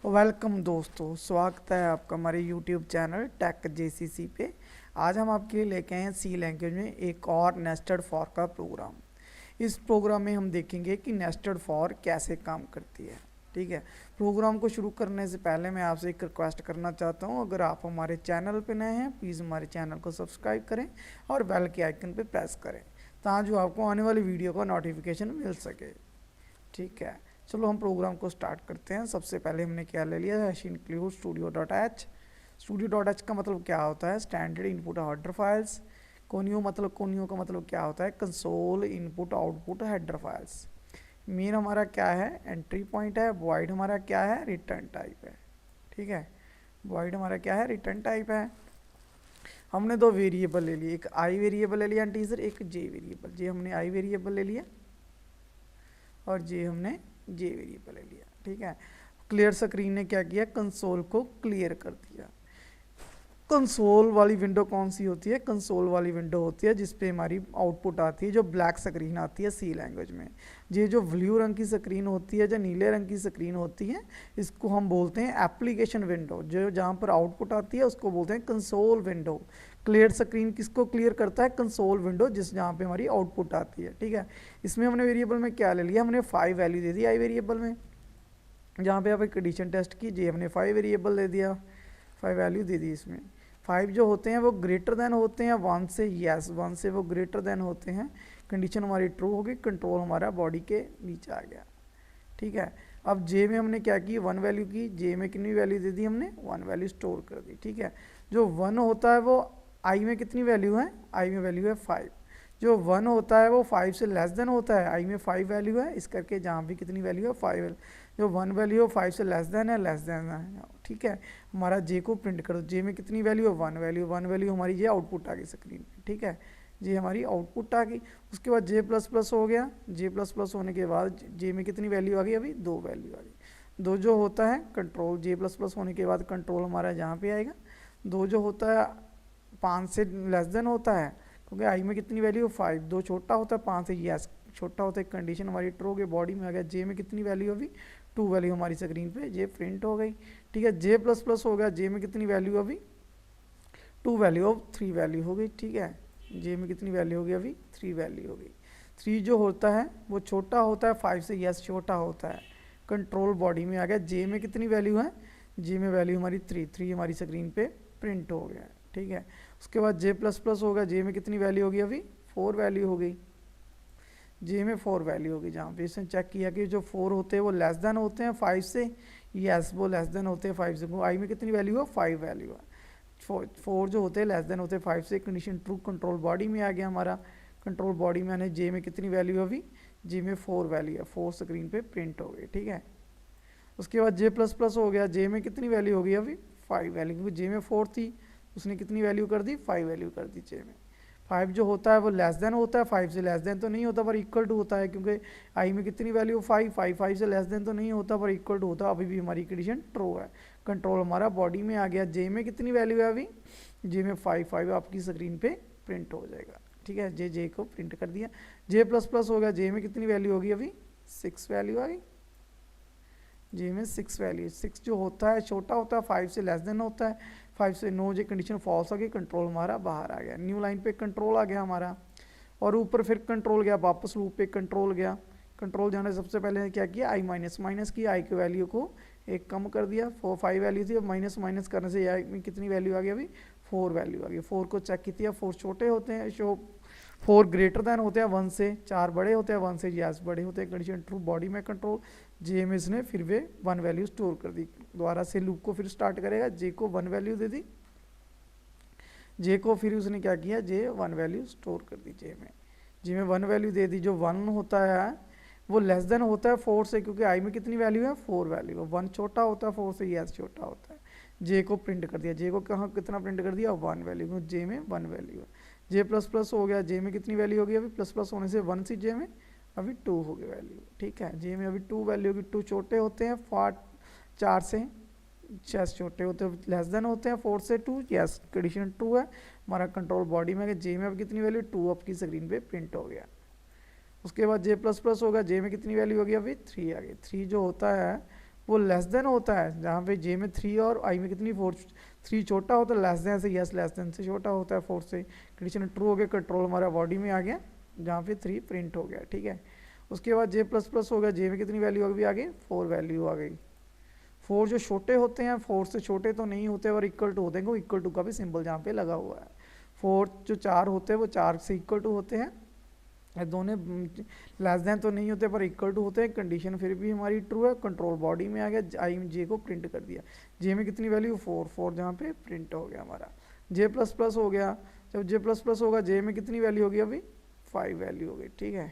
Welcome दोस्तों, स्वागत है आपका हमारे यूट्यूब चैनल टेक जेसीसी पे। आज हम आपके लिए लेके आए हैं सी लैंग्वेज में एक और नेस्टेड फॉर का प्रोग्राम। इस प्रोग्राम में हम देखेंगे कि नेस्टेड फॉर कैसे काम करती है। ठीक है, प्रोग्राम को शुरू करने से पहले मैं आपसे एक रिक्वेस्ट करना चाहता हूं, अगर आप हमारे चैनल पे नए हैं प्लीज़ हमारे चैनल को सब्सक्राइब करें और बेल के आइकन पे प्रेस करें ताकि आपको आने वाली वीडियो का नोटिफिकेशन मिल सके। ठीक है, चलो हम प्रोग्राम को स्टार्ट करते हैं। सबसे पहले हमने क्या ले लिया है, include studio dot H. Studio dot H का मतलब क्या होता है, standard input header files. Conio का मतलब क्या होता है, console input output header files. Main हमारा क्या है, एंट्री पॉइंट है। वॉइड हमारा क्या है, रिटर्न टाइप है। ठीक है, वॉइड हमारा क्या है, रिटर्न टाइप है। हमने दो वेरिएबल ले लिए, एक आई वेरिएबल ले लिया टीजर, एक जे वेरिएबल। जे हमने आई वेरिएबल ले लिया और जे हमने जे वेरिएबल ले लिया। ठीक है, क्लियर स्क्रीन ने क्या किया, कंसोल को क्लियर कर दिया। कंसोल वाली विंडो कौन सी होती है, कंसोल वाली विंडो होती है जिसपे हमारी आउटपुट आती है, जो ब्लैक स्क्रीन आती है सी लैंग्वेज में। ये जो ब्लू रंग की स्क्रीन होती है, जो नीले रंग की स्क्रीन होती है, इसको हम बोलते हैं एप्लीकेशन विंडो। जो जहाँ पर आउटपुट आती है उसको बोलते हैं कंसोल विंडो। क्लियर स्क्रीन किसको क्लियर करता है, कंसोल विंडो, जिस जहाँ पे हमारी आउटपुट आती है। ठीक है, इसमें हमने वेरिएबल में क्या ले लिया, हमने 5 value they the I variable में। जहाँ पे आप एक कंडीशन टेस्ट की, जी हमने 5 वेरिएबल दे दिया, 5 वैल्यू दे दी। इसमें 5 जो होते हैं वो ग्रेटर देन होते हैं 1 से, यस 1 से वो ग्रेटर देन होते हैं। कंडीशन हमारी ट्रू होगी, कंट्रोल हमारा बॉडी के नीचे आ गया। ठीक है, अब जे में हमने क्या की, 1 वैल्यू की। जे में कितनी वैल्यू दे दी हमने, 1 वैल्यू स्टोर कर दी। ठीक है, जो 1 होता है वो आई में कितनी वैल्यू है, आई में वैल्यू है 5। जो 1 होता है वो 5 से लेस देन होता है, आई में 5 वैल्यू है, इस करके जहाँ भी कितनी वैल्यू है 5। जो 1 वैल्यू है 5 से लेस देन है, लेस देन है। ठीक है, हमारा जे को प्रिंट करो। जे में कितनी वैल्यू है, 1 वैल्यू। 1 वैल्यू हमारी ये आउटपुट आ गई स्क्रीन पे। ठीक है, जे हमारी आउटपुट आ गई। उसके बाद जे प्लस प्लस हो गया। जे प्लस प्लस होने के बाद जे में कितनी वैल्यू आ गई, अभी 2 वैल्यू आ गई। 2 जो होता है कंट्रोल, जे प्लस प्लस होने के बाद कंट्रोल हमारा यहाँ पे आएगा। 2 जो होता है 5 से लेस देन होता है, क्योंकि आई में कितनी वैल्यू 5। 2 छोटा होता है 5 से, यस छोटा होता है। कंडीशन हमारी ट्रू हो गई, बॉडी में आ गया। जे में कितनी वैल्यू अभी 2 वैल्यू हमारी स्क्रीन पे जे प्रिंट हो गई। ठीक है, जे प्लस प्लस हो गया। जे में कितनी वैल्यू अभी 2 वैल्यू अब 3 वैल्यू हो गई। ठीक है, जे में कितनी वैल्यू हो गई, अभी 3 वैल्यू हो गई। 3 जो होता है वो छोटा होता है 5 से, यस छोटा होता है। कंट्रोल बॉडी में आ गया। जे में कितनी वैल्यू है, जे में वैल्यू हमारी 3 हमारी स्क्रीन पे प्रिंट हो गया। ठीक है, उसके बाद जे प्लस प्लस होगा। जे में कितनी वैल्यू होगी, अभी 4 वैल्यू हो गई। जे में 4 वैल्यू होगी। जहाँ पे इसने चेक किया कि जो 4 होते हैं वो लेस देन होते हैं 5 से, यस वो लेस देन होते हैं 5 से। आई में कितनी वैल्यू है, 5 वैल्यू है। 4 जो होते हैं लेस देन होते हैं 5 से। कंडीशन ट्रू, कंट्रोल बॉडी में आ गया हमारा। कंट्रोल बॉडी में आने जे में कितनी वैल्यू है, अभी जे में 4 वैल्यू है। 4 स्क्रीन पे प्रिंट हो गई। ठीक है, उसके बाद जे प्लस प्लस हो गया। जे में कितनी वैल्यू होगी, अभी 5 वैल्यू, क्योंकि जे में 4 थी, उसने कितनी वैल्यू कर दी, 5 वैल्यू कर दी जे में। 5 जो होता है वो लेस देन होता है 5 से, लेस देन तो नहीं होता पर इक्वल टू होता है, क्योंकि आई में कितनी वैल्यू 5, 5 से लेस देन तो नहीं होता पर इक्वल टू होता है। अभी भी हमारी कंडीशन ट्रू है। कंट्रोल हमारा बॉडी में आ गया। जे में कितनी वैल्यू है, अभी जे में 5 आपकी स्क्रीन पे प्रिंट हो जाएगा। ठीक है, जे को प्रिंट कर दिया। जे प्लस प्लस हो गया। जे में कितनी वैल्यू होगी, अभी 6 वैल्यू आ गई। जे में 6 वैल्यू। 6 जो होता है छोटा होता है 5 से लेस देन होता है। 5 से नो, जो कंडीशन फॉल्स आ गई, कंट्रोल हमारा बाहर आ गया। न्यू लाइन पे कंट्रोल आ गया हमारा, और ऊपर फिर कंट्रोल गया, वापस लूप पे कंट्रोल गया। कंट्रोल जाने सबसे पहले क्या किया, आई माइनस की। आई की वैल्यू को एक कम कर दिया। 5 वैल्यू थी, अब माइनस माइनस करने से आई में कितनी वैल्यू आ गई, अभी 4 वैल्यू आ गई। 4 को चेक किया, 4 छोटे होते हैं, शो 4 ग्रेटर देन होते हैं 1 से। 4 बड़े होते हैं 1 से, यस बड़े होते हैं। कंडीशन ट्रू, बॉडी में कंट्रोल। जे में इसने फिर वे 1 वैल्यू स्टोर कर दी। दोबारा से लूप को फिर स्टार्ट करेगा। जे को 1 वैल्यू दे दी। जे को फिर उसने क्या किया, जे 1 वैल्यू स्टोर कर दी। जे में 1 वैल्यू दे दी। जो 1 होता है वो लेस देन होता है 4 से, क्योंकि आई में कितनी वैल्यू है, 4 वैल्यू है। 1 छोटा होता है 4 से, यस छोटा होता है। जे को प्रिंट कर दिया। जे को कहाँ कितना प्रिंट कर दिया, 1 वैल्यू, क्योंकि जे में 1 वैल्यू है। जे प्लस प्लस हो गया। जे में कितनी वैल्यू होगी, अभी प्लस प्लस होने से 1 सी, जे में अभी 2 हो गई वैल्यू। ठीक है, जे में अभी 2 वैल्यू होगी। 2 छोटे होते हैं 4 से, यस छोटे होते हैं, लेस देन होते हैं 4 से 2, यस कंडीशन ट्रू है। हमारा कंट्रोल बॉडी में जे में अब कितनी वैल्यू 2 आपकी स्क्रीन पे प्रिंट हो गया। उसके बाद जे प्लस प्लस होगा। जे में कितनी वैल्यू होगी, अभी 3 आ गई। 3 जो होता है वो लेस देन होता है, जहाँ पे जे में 3 और आई में कितनी 4, 3 छोटा होता है लेस देन से, यस लेस देन से छोटा होता है 4 से, कंडीशन ट्रू हो गया, कंट्रोल हमारा बॉडी में आ गया जहाँ पे 3 प्रिंट हो गया, ठीक है। उसके बाद जे प्लस प्लस हो गया, जे में कितनी वैल्यू होगी आगे 4 वैल्यू आ गई। 4 जो छोटे होते हैं 4 से छोटे तो नहीं होते और इक्वल टू होते हैं, इक्वल टू का भी सिंबल जहाँ पे लगा हुआ है। 4 जो 4 होते हैं वो 4 से इक्वल टू होते हैं, दोनों लेस देन तो नहीं होते पर इक्वल टू होते हैं, कंडीशन फिर भी हमारी ट्रू है, कंट्रोल बॉडी में आ गया, आई जे को प्रिंट कर दिया, जे में कितनी वैल्यू 4, 4 जहाँ पे प्रिंट हो गया हमारा। जे प्लस प्लस हो गया, जब जे प्लस प्लस होगा जे में कितनी वैल्यू होगी अभी 5 वैल्यू हो गई, ठीक है।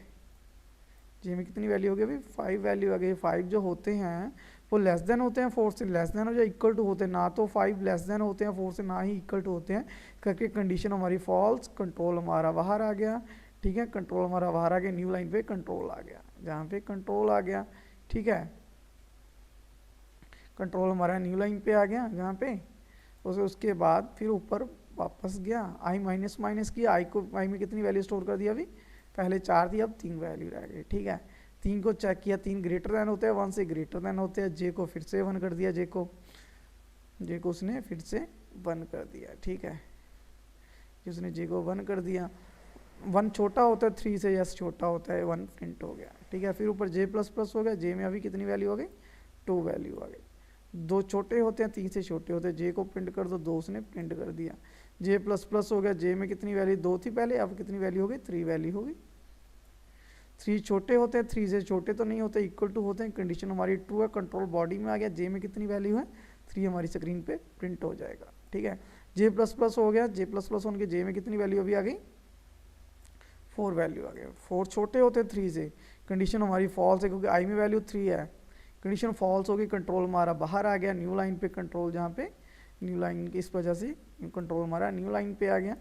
जे में कितनी वैल्यू होगी अभी 5 वैल्यू आ गई। 5 जो होते हैं वो लेस देन होते हैं 4 से, लेस देन हो जाए इक्वल टू होते हैं, ना तो 5 लेस देन होते हैं 4 से ना ही इक्वल टू होते हैं, करके कंडीशन हमारी फॉल्स, कंट्रोल हमारा बाहर आ गया, ठीक है। कंट्रोल हमारा बाहर आ गया, न्यू लाइन पे कंट्रोल आ गया, जहाँ पे कंट्रोल आ गया, ठीक है। कंट्रोल हमारा न्यू लाइन पे आ गया जहाँ पे, उसके बाद फिर ऊपर वापस गया, आई माइनस माइनस किया, आई को आई में कितनी वैल्यू स्टोर कर दिया अभी, पहले 4 थी अब 3 वैल्यू रह गई, ठीक है। 3 को चेक किया, 3 ग्रेटर देन होते हैं 1 से ग्रेटर देन होते हैं, जे को फिर से 1 कर दिया, जे को उसने फिर से 1 कर दिया, ठीक है। उसने जे को 1 कर दिया, 1 छोटा होता है 3 से, यस छोटा होता है 1 प्रिंट हो गया, ठीक है। फिर ऊपर जे प्लस प्लस हो गया, जे में अभी कितनी वैल्यू हो गई 2 वैल्यू आ गई। 2 छोटे होते हैं 3 से छोटे होते हैं, जे को प्रिंट कर दो, 2 उसने प्रिंट कर दिया। जे प्लस प्लस हो गया, जे में कितनी वैल्यू 2 थी पहले, अब कितनी वैल्यू हो गई 3 वैल्यू हो गई। 3 छोटे होते हैं 3 से छोटे तो नहीं होते, इक्वल टू होते हैं, कंडीशन हमारी ट्रू है, कंट्रोल बॉडी में आ गया, जे में कितनी वैल्यू है 3 हमारी स्क्रीन पे प्रिंट हो जाएगा, ठीक है। जे प्लस प्लस हो गया, जे प्लस प्लस होने के जे में कितनी वैल्यू अभी आ गई 4 वैल्यू आ गया। 4 छोटे होते हैं 3 से, कंडीशन हमारी फॉल्स है क्योंकि आई में वैल्यू 3 है, कंडीशन फॉल्स होगी, कंट्रोल हमारा बाहर आ गया, न्यू लाइन पे कंट्रोल, जहाँ पे न्यू लाइन की इस वजह से कंट्रोल हमारा न्यू लाइन पे आ गया,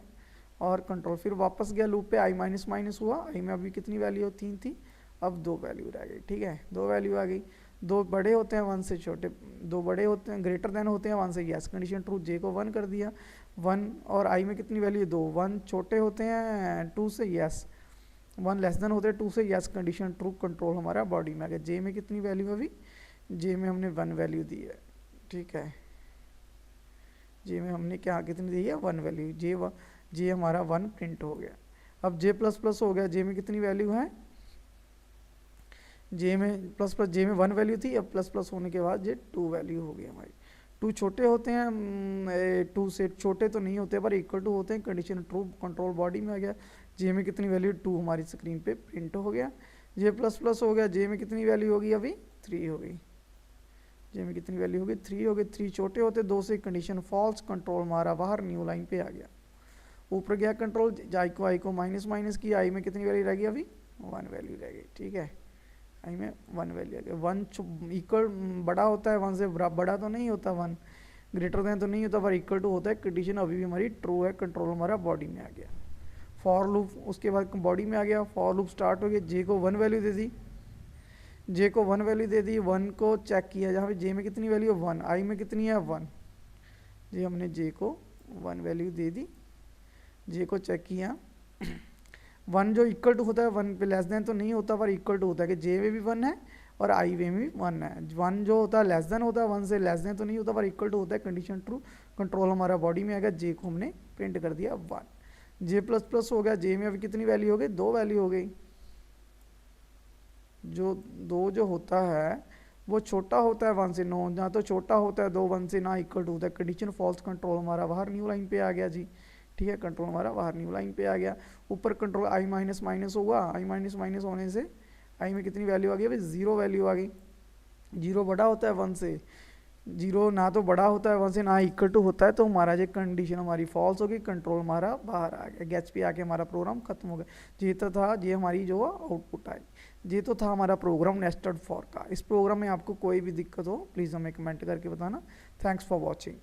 और कंट्रोल फिर वापस गया लूप पे, आई माइनस माइनस हुआ, आई में अभी कितनी वैल्यू 3 थी, अब 2 वैल्यू रह गई, ठीक है। 2 वैल्यू आ गई। 2 बड़े होते हैं 1 से छोटे, 2 बड़े होते हैं ग्रेटर देन होते हैं 1 से, यस कंडीशन ट्रू, जे को 1 कर दिया 1, और आई में कितनी वैल्यू 2, 1 छोटे होते हैं 2 से, यस 1 लेस देन होते हैं 2 से, यस कंडीशन ट्रू, कंट्रोल हमारा बॉडी में आ गया। जे में कितनी वैल्यू अभी, जे में हमने 1 वैल्यू दी है, ठीक है। जे में हमने क्या कितनी दी है 1 वैल्यू, जे हमारा 1 प्रिंट हो गया। अब जे प्लस प्लस हो गया, जे में कितनी वैल्यू है, जे में प्लस प्लस, जे में 1 वैल्यू थी, अब प्लस प्लस होने के बाद जे 2 वैल्यू हो गई हमारी। 2 छोटे होते हैं 2 से छोटे तो नहीं होते पर इक्वल टू होते हैं, कंडीशन ट्रू, कंट्रोल बॉडी में आ गया, जे में कितनी वैल्यू 2 हमारी स्क्रीन पे प्रिंट हो गया। जे प्लस प्लस हो गया, जे में कितनी वैल्यू होगी अभी 3 हो गई, जे में कितनी वैल्यू होगी 3 हो गई। 3 छोटे होते 2 से, कंडीशन फॉल्स, कंट्रोल हमारा बाहर न्यू लाइन पे आ गया, ऊपर गया कंट्रोल, आई को माइनस माइनस की, आई में कितनी वैल्यू रह गई अभी 1 वैल्यू रह गई, ठीक है। आई में 1 वैल्यू आ गया। 1 इक्वल बड़ा होता है 1 से, बड़ा तो नहीं होता, 1 ग्रेटर देन तो नहीं होता पर इक्वल टू होता है, कंडीशन अभी भी हमारी ट्रू है, कंट्रोल हमारा बॉडी में आ गया। फॉर लूप उसके बाद बॉडी में आ गया, फॉर लूप स्टार्ट हो गया, जे को 1 वैल्यू दे दी, जे को 1 वैल्यू दे दी, 1 को चेक किया, जहाँ पे जे में कितनी वैल्यू है 1, आई में कितनी है 1, जे हमने जे को 1 वैल्यू दे दी, जे को चेक किया 1 जो इक्वल टू होता है 1 पे लेस देन तो नहीं होता पर इक्वल टू होता है कि जे में भी 1 है और आई में भी 1 है। 1 जो होता है लेस देन होता है 1 से, लेस देन तो नहीं होता पर इक्वल टू होता है, कंडीशन ट्रू, कंट्रोल हमारा बॉडी में आ गया, जे को हमने प्रिंट कर दिया 1। जे प्लस प्लस हो गया, जे में अभी कितनी वैल्यू हो गई 2 वैल्यू हो गई। जो 2 जो होता है वो छोटा होता है 1 से, 9 ना तो छोटा होता है 2 1 से, ना इक्वल टू होता है, कंडीशन फॉल्स, कंट्रोल हमारा बाहर न्यू लाइन पे आ गया जी, ठीक है। कंट्रोल हमारा बाहर न्यू लाइन पे आ गया, ऊपर कंट्रोल आई माइनस माइनस हुआ, आई माइनस माइनस होने से आई में कितनी वैल्यू आ गई, अभी 0 वैल्यू आ गई। 0 बड़ा होता है 1 से, 0 ना तो बड़ा होता है 1 से, ना इक्वल टू होता है, तो हमारा जो कंडीशन हमारी फॉल्स होगी, कंट्रोल हमारा बाहर आ गया, गैच पे आके हमारा प्रोग्राम खत्म हो गया। ये तो था, ये हमारी जो आउटपुट आई, ये तो था हमारा प्रोग्राम नेस्टेड फॉर का। इस प्रोग्राम में आपको कोई भी दिक्कत हो प्लीज़ हमें कमेंट करके बताना। Thanks for watching.